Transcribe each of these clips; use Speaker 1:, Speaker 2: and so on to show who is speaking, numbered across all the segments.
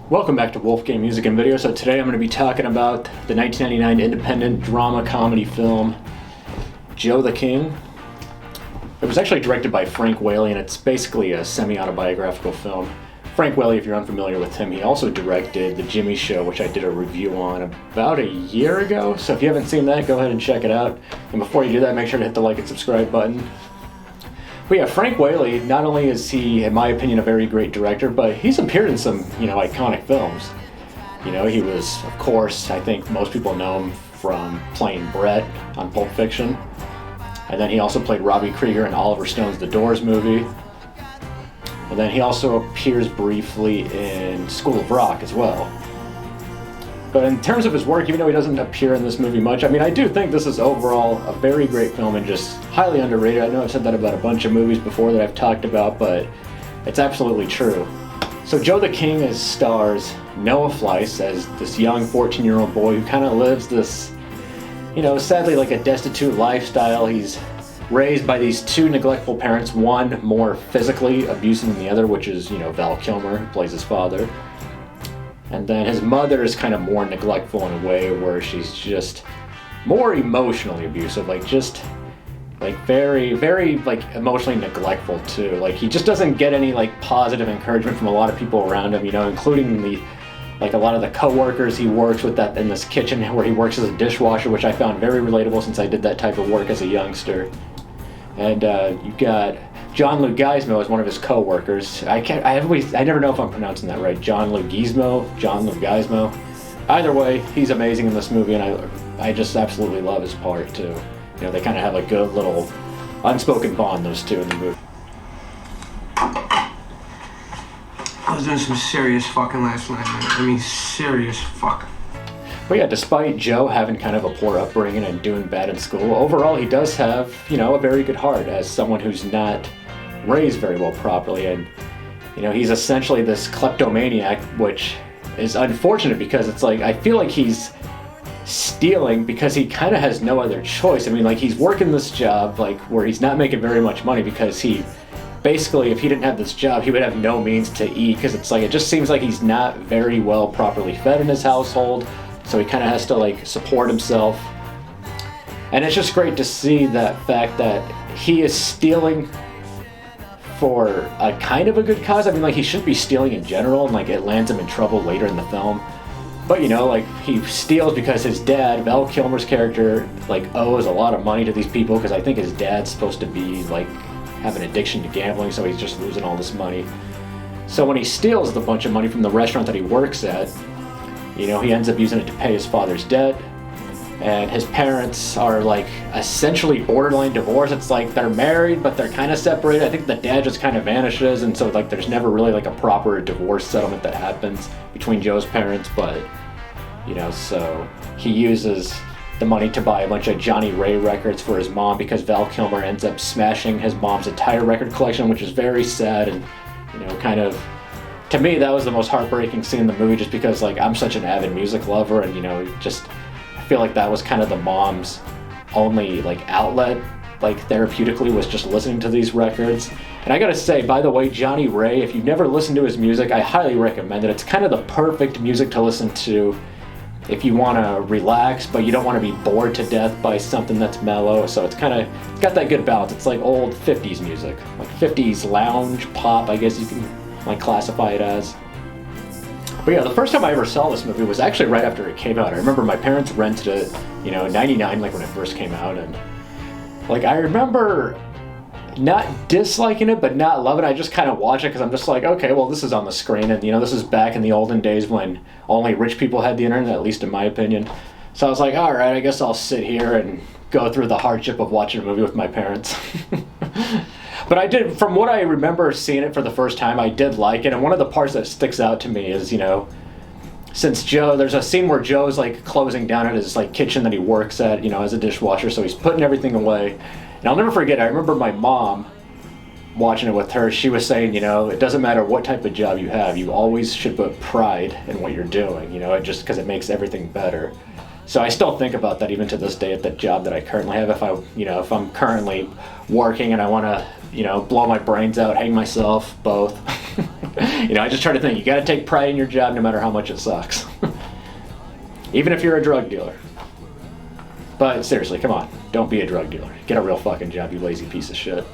Speaker 1: Welcome back to Wolfgame Music and Video. So today I'm going to be talking about the 1999 independent drama comedy film Joe the King. It was actually directed by Frank Whaley, and it's basically a semi-autobiographical film. Frank Whaley, if you're unfamiliar with him, he also directed The Jimmy Show, which I did a review on about a year ago. So if you haven't seen that, go ahead and check it out. And before you do that, make sure to hit the like and subscribe button. But yeah, Frank Whaley, not only is he, in my opinion, a very great director, but he's appeared in some, iconic films. He was, of course, I think most people know him from playing Brett on Pulp Fiction. And then he also played Robbie Krieger in Oliver Stone's The Doors movie. And then he also appears briefly in School of Rock as well. But in terms of his work, even though he doesn't appear in this movie much, I do think this is overall a very great film and just highly underrated. I know I've said that about a bunch of movies before that I've talked about, but it's absolutely true. So Joe the King stars Noah Fleiss as this young 14-year-old boy who kind of lives this, sadly like a destitute lifestyle. He's raised by these two neglectful parents, one more physically abusive than the other, which is, Val Kilmer, who plays his father. And then his mother is kind of more neglectful in a way where she's just more emotionally abusive, very, very emotionally neglectful too. He just doesn't get any positive encouragement from a lot of people around him, including a lot of the co-workers he works with in this kitchen where he works as a dishwasher, which I found very relatable since I did that type of work as a youngster. And you got John Leguizamo as one of his co-workers. I never know if I'm pronouncing that right. John Leguizamo. Either way, he's amazing in this movie, and I just absolutely love his part too. They kind of have a good little unspoken bond, those two, in the movie.
Speaker 2: I was doing some serious fucking last night, man. Serious fucking.
Speaker 1: But yeah, despite Joe having kind of a poor upbringing and doing bad in school, overall he does have, a very good heart as someone who's not raised very well properly. And, he's essentially this kleptomaniac, which is unfortunate because it's I feel like he's stealing because he kind of has no other choice. He's working this job, where he's not making very much money because he basically, if he didn't have this job, he would have no means to eat because it just seems like he's not very well properly fed in his household. So he kind of has to support himself. And it's just great to see that fact that he is stealing for a kind of a good cause. He shouldn't be stealing in general, and it lands him in trouble later in the film. But he steals because his dad, Val Kilmer's character, owes a lot of money to these people because I think his dad's supposed to be have an addiction to gambling, so he's just losing all this money. So when he steals the bunch of money from the restaurant that he works at, he ends up using it to pay his father's debt. And his parents are essentially borderline divorced. It's they're married, but they're kind of separated. I think the dad just kind of vanishes, and so there's never really a proper divorce settlement that happens between Joe's parents. But so he uses the money to buy a bunch of Johnny Ray records for his mom because Val Kilmer ends up smashing his mom's entire record collection, which is very sad and to me, that was the most heartbreaking scene in the movie just because, I'm such an avid music lover and, I feel like that was kind of the mom's only, outlet, therapeutically, was just listening to these records. And I gotta say, by the way, Johnny Ray, if you've never listened to his music, I highly recommend it. It's kind of the perfect music to listen to if you want to relax, but you don't want to be bored to death by something that's mellow. So it's got that good balance. It's old 50s music, 50s lounge pop, I guess you can classify it as. But yeah, the first time I ever saw this movie was actually right after it came out. I remember my parents rented it, in 99, when it first came out, and I remember not disliking it, but not loving it. I just kind of watched it because I'm just okay, well, this is on the screen, and this is back in the olden days when only rich people had the internet, at least in my opinion. So I was all right, I guess I'll sit here and go through the hardship of watching a movie with my parents. But I did, from what I remember seeing it for the first time, I did like it. And one of the parts that sticks out to me is, since Joe, there's a scene where Joe's closing down at his kitchen that he works at, as a dishwasher. So he's putting everything away. And I'll never forget, I remember my mom watching it with her. She was saying, it doesn't matter what type of job you have, you always should put pride in what you're doing, just because it makes everything better. So I still think about that even to this day at the job that I currently have. If I'm currently working and I want to, blow my brains out, hang myself, both. You know, I just try to think, you gotta take pride in your job no matter how much it sucks. Even if you're a drug dealer. But seriously, come on, don't be a drug dealer. Get a real fucking job, you lazy piece of shit.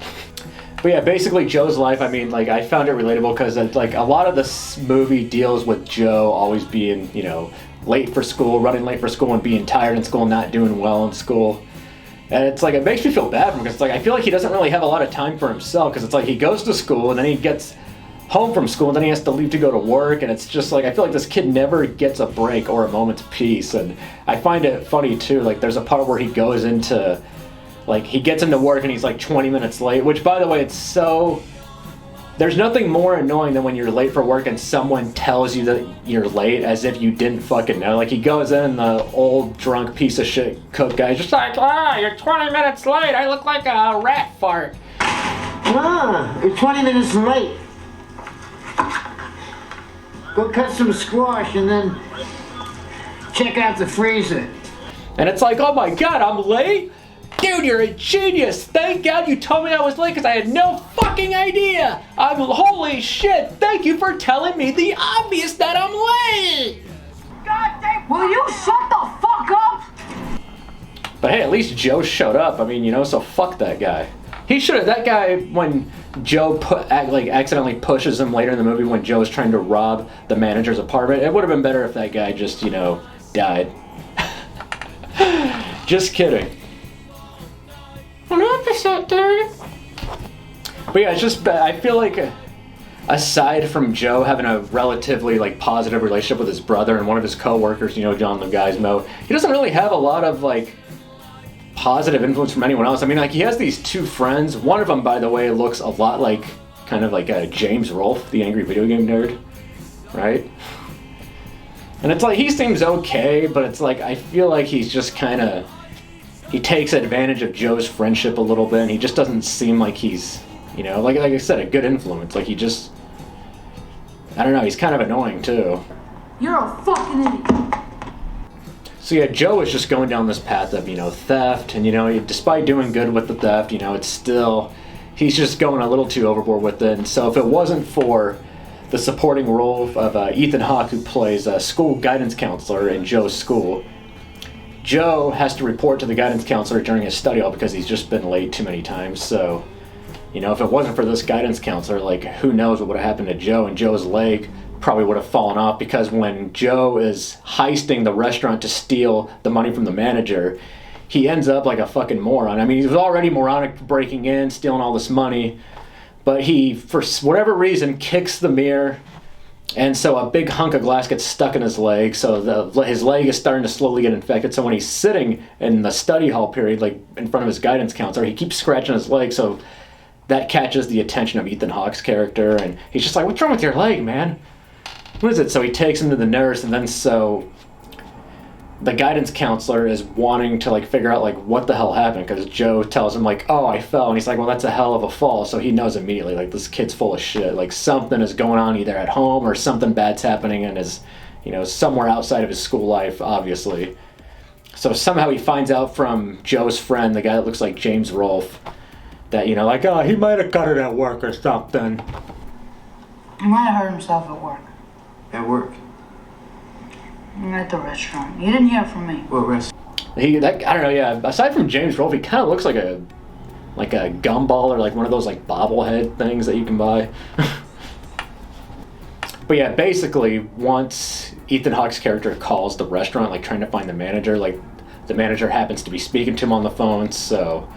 Speaker 1: But yeah, basically Joe's life, I mean, like, I found it relatable because, like, a lot of this movie deals with Joe always being, you know, late for school, running late for school and being tired in school, not doing well in school. And it's like, it makes me feel bad for him because it's like, I feel like he doesn't really have a lot of time for himself because it's like he goes to school and then he gets home from school and then he has to leave to go to work, and it's just like, I feel like this kid never gets a break or a moment's peace. And I find it funny too, like there's a part where he goes into, like, he gets into work and he's like 20 minutes late, which, by the way, it's so... There's nothing more annoying than when you're late for work and someone tells you that you're late as if you didn't fucking know. Like, he goes in, the old drunk piece of shit cook guy, just like, you're 20 minutes late. I look like a rat fart.
Speaker 3: You're 20 minutes late. Go cut some squash and then check out the freezer.
Speaker 1: And it's like, oh my God, I'm late? Dude, you're a genius! Thank God you told me I was late because I had no fucking idea! Holy shit! Thank you for telling me the obvious that I'm late!
Speaker 4: God damn, will you shut the fuck up?
Speaker 1: But hey, at least Joe showed up. I mean, you know, so fuck that guy. He should have, that guy, when Joe accidentally pushes him later in the movie when Joe's trying to rob the manager's apartment, it would have been better if that guy just, you know, died. Just kidding. But yeah, it's just, I feel like aside from Joe having a relatively like positive relationship with his brother and one of his co-workers, you know, John Leguizamo, he doesn't really have a lot of like positive influence from anyone else. I mean, like, he has these two friends. One of them, by the way, looks a lot like, kind of like James Rolfe, the angry video game nerd, right? And it's like, he seems okay, but it's like, I feel like he's just kind of, he takes advantage of Joe's friendship a little bit, and he just doesn't seem like he's, you know, like I said, a good influence. Like, he just, I don't know, he's kind of annoying too.
Speaker 4: You're a fucking idiot.
Speaker 1: So yeah, Joe is just going down this path of, you know, theft, and, you know, despite doing good with the theft, you know, it's still, he's just going a little too overboard with it. And so if it wasn't for the supporting role of Ethan Hawke, who plays a school guidance counselor in Joe's school, Joe has to report to the guidance counselor during his study hall because he's just been late too many times. So, you know, if it wasn't for this guidance counselor, like, who knows what would have happened to Joe, and Joe's leg probably would have fallen off, because when Joe is heisting the restaurant to steal the money from the manager, he ends up like a fucking moron. I mean, he was already moronic breaking in, stealing all this money, but he, for whatever reason, kicks the mirror, and so a big hunk of glass gets stuck in his leg, so his leg is starting to slowly get infected. So when he's sitting in the study hall period, like in front of his guidance counselor, he keeps scratching his leg, so that catches the attention of Ethan Hawke's character, and he's just like, what's wrong with your leg, man? What is it? So he takes him to the nurse, and then so the guidance counselor is wanting to like figure out like what the hell happened, because Joe tells him like, oh, I fell, and he's like, well, that's a hell of a fall. So he knows immediately, like, this kid's full of shit. Like, something is going on either at home or something bad's happening in his, you know, somewhere outside of his school life, obviously. So somehow he finds out from Joe's friend, the guy that looks like James Rolfe, that, you know, like, oh, he might have got it at work or something.
Speaker 4: He might have hurt himself at work.
Speaker 2: At work.
Speaker 4: At the restaurant. You didn't hear from me.
Speaker 2: What restaurant?
Speaker 1: I don't know, yeah. Aside from James Rolfe, he kind of looks like a gumball, or like one of those like bobblehead things that you can buy. But yeah, basically, once Ethan Hawke's character calls the restaurant, like trying to find the manager, like the manager happens to be speaking to him on the phone, so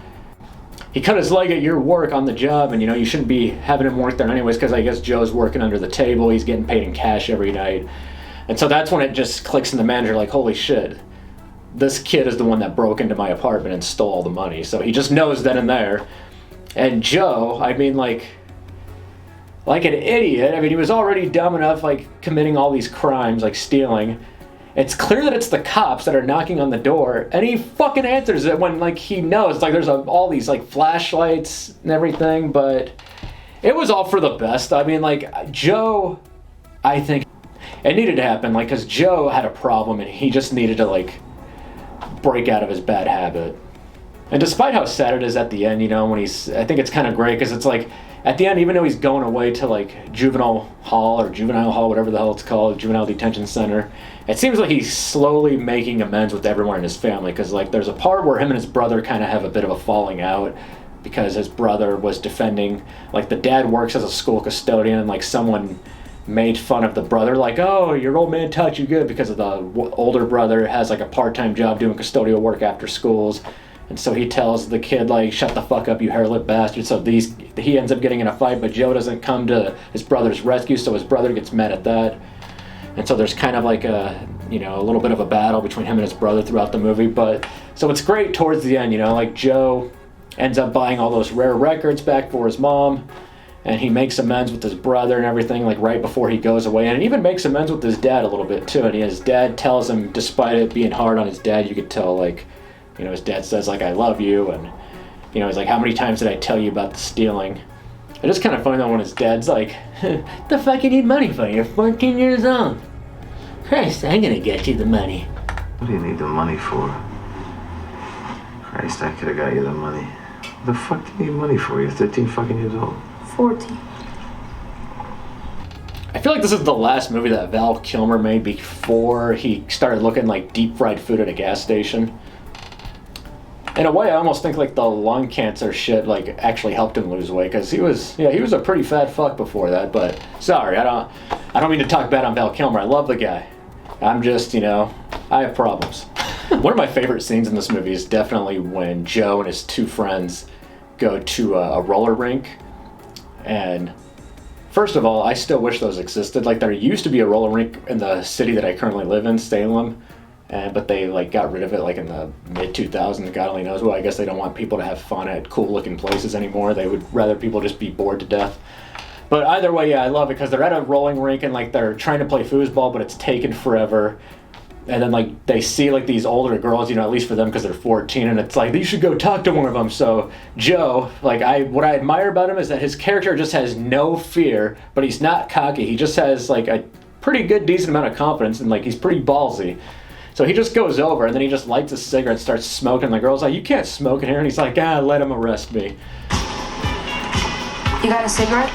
Speaker 1: he cut his leg at your work on the job, and, you know, you shouldn't be having him work there anyways, because I guess Joe's working under the table, he's getting paid in cash every night. And so that's when it just clicks in the manager, like, holy shit, this kid is the one that broke into my apartment and stole all the money. So he just knows then and there. And Joe, I mean, like an idiot, I mean, he was already dumb enough, like, committing all these crimes, like stealing. It's clear that it's the cops that are knocking on the door, and he fucking answers it when, like, he knows. It's like there's all these, like, flashlights and everything, but it was all for the best. I mean, like, Joe, I think it needed to happen, like, because Joe had a problem, and he just needed to, like, break out of his bad habit. And despite how sad it is at the end, you know, when I think it's kind of great because it's like, at the end, even though he's going away to like juvenile hall, whatever the hell it's called, juvenile detention center, it seems like he's slowly making amends with everyone in his family. Because like there's a part where him and his brother kind of have a bit of a falling out because his brother was defending, like the dad works as a school custodian, and like someone made fun of the brother, like, oh, your old man taught you good, because of the older brother has like a part-time job doing custodial work after schools. And so he tells the kid, like, shut the fuck up, you hair-lip bastard. So he ends up getting in a fight, but Joe doesn't come to his brother's rescue, so his brother gets mad at that. And so there's kind of like a little bit of a battle between him and his brother throughout the movie. But so it's great towards the end, you know, like Joe ends up buying all those rare records back for his mom, and he makes amends with his brother and everything, like right before he goes away. And he even makes amends with his dad a little bit too. And his dad tells him, despite it being hard on his dad, you could tell, like, you know, his dad says, like, I love you, and, you know, he's like, how many times did I tell you about the stealing? And it's kind of funny though when his dad's like, the fuck you need money for? You're 14 years old. Christ, I'm gonna get you the money.
Speaker 5: What do you need the money for? Christ, I could have got you the money. What the fuck do you need money for? You're 13 fucking years old.
Speaker 4: 14.
Speaker 1: I feel like this is the last movie that Val Kilmer made before he started looking like deep fried food at a gas station. In a way, I almost think like the lung cancer shit like actually helped him lose weight, because he was a pretty fat fuck before that. But sorry, I don't mean to talk bad on Val Kilmer. I love the guy. I'm just, you know, I have problems. One of my favorite scenes in this movie is definitely when Joe and his two friends go to a roller rink. And first of all, I still wish those existed. Like, there used to be a roller rink in the city that I currently live in, Salem. But they like got rid of it like in the mid-2000s. God only knows. Well, I guess they don't want people to have fun at cool-looking places anymore. They would rather people just be bored to death. But either way, yeah, I love it because they're at a rolling rink and like they're trying to play foosball, but it's taken forever. And then like they see like these older girls, you know, at least for them because they're 14, and it's like, you should go talk to one of them. So Joe, like what I admire about him is that his character just has no fear, but he's not cocky. He just has like a pretty good, decent amount of confidence, and like he's pretty ballsy. So he just goes over, and then he just lights a cigarette and starts smoking. The girl's like, you can't smoke in here. And he's like, let him arrest me.
Speaker 4: You got a cigarette?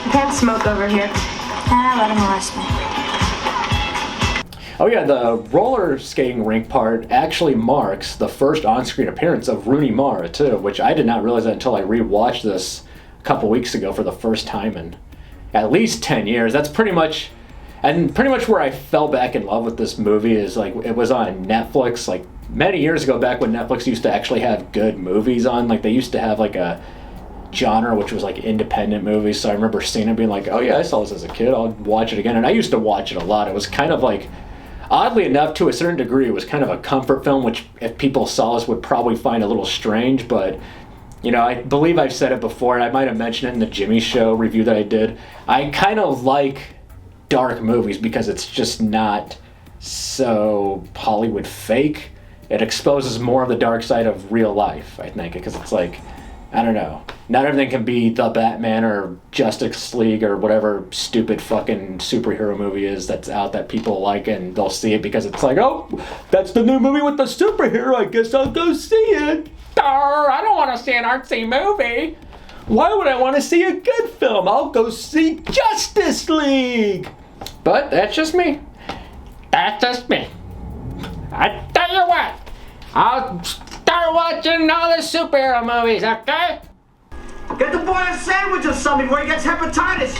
Speaker 4: You can't smoke over here. Let him arrest me.
Speaker 1: Oh yeah, the roller skating rink part actually marks the first on-screen appearance of Rooney Mara too, which I did not realize that until I rewatched this a couple weeks ago for the first time in at least 10 years. That's pretty much where I fell back in love with this movie. Is like, it was on Netflix like many years ago, back when Netflix used to actually have good movies on. Like, they used to have like a genre which was like independent movies. So I remember seeing it being like, oh yeah, I saw this as a kid, I'll watch it again. And I used to watch it a lot. It was kind of like, oddly enough, to a certain degree, it was kind of a comfort film, which if people saw this would probably find a little strange. But, you know, I believe I've said it before, and I might have mentioned it in the Jimmy Show review that I did. I kind of like dark movies because it's just not so Hollywood fake. It exposes more of the dark side of real life, I think, because it's like, I don't know, not everything can be the Batman or Justice League or whatever stupid fucking superhero movie is that's out that people like, and they'll see it because it's like, oh, that's the new movie with the superhero, I guess I'll go see it. I don't want to see an artsy movie. Why would I want to see a good film? I'll go see Justice League. But that's just me. That's just me. I tell you what, I'll start watching all the superhero movies, okay?
Speaker 6: Get the boy a sandwich or something before he gets hepatitis.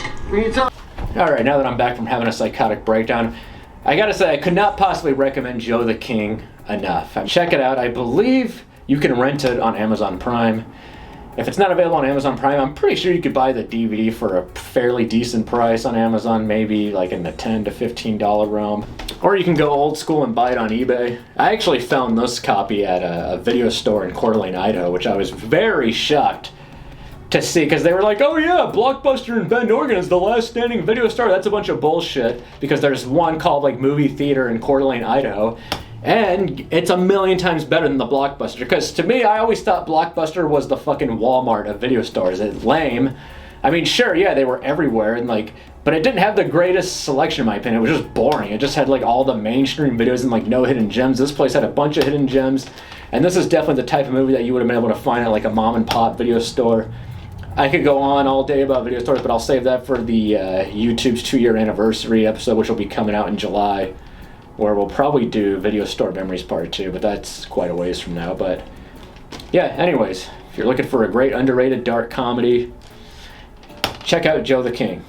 Speaker 1: Alright, now that I'm back from having a psychotic breakdown, I gotta say, I could not possibly recommend Joe the King enough. Check it out. I believe you can rent it on Amazon Prime. If it's not available on Amazon Prime, I'm pretty sure you could buy the DVD for a fairly decent price on Amazon, maybe like in the $10 to $15 realm. Or you can go old school and buy it on eBay. I actually found this copy at a video store in Coeur d'Alene, Idaho, which I was very shocked to see, because they were like, oh yeah, Blockbuster in Bend, Oregon is the last standing video store. That's a bunch of bullshit, because there's one called like Movie Theater in Coeur d'Alene, Idaho. And it's a million times better than the Blockbuster. Because to me, I always thought Blockbuster was the fucking Walmart of video stores. It's lame. I mean, sure, yeah, they were everywhere, and like, but it didn't have the greatest selection in my opinion. It was just boring. It just had like all the mainstream videos and like no hidden gems. This place had a bunch of hidden gems. And this is definitely the type of movie that you would have been able to find at like a mom and pop video store. I could go on all day about video stores, but I'll save that for the YouTube's 2-year anniversary episode, which will be coming out in July, where we'll probably do Video Store Memories Part 2, but that's quite a ways from now. But yeah, anyways, if you're looking for a great underrated dark comedy, check out Joe the King.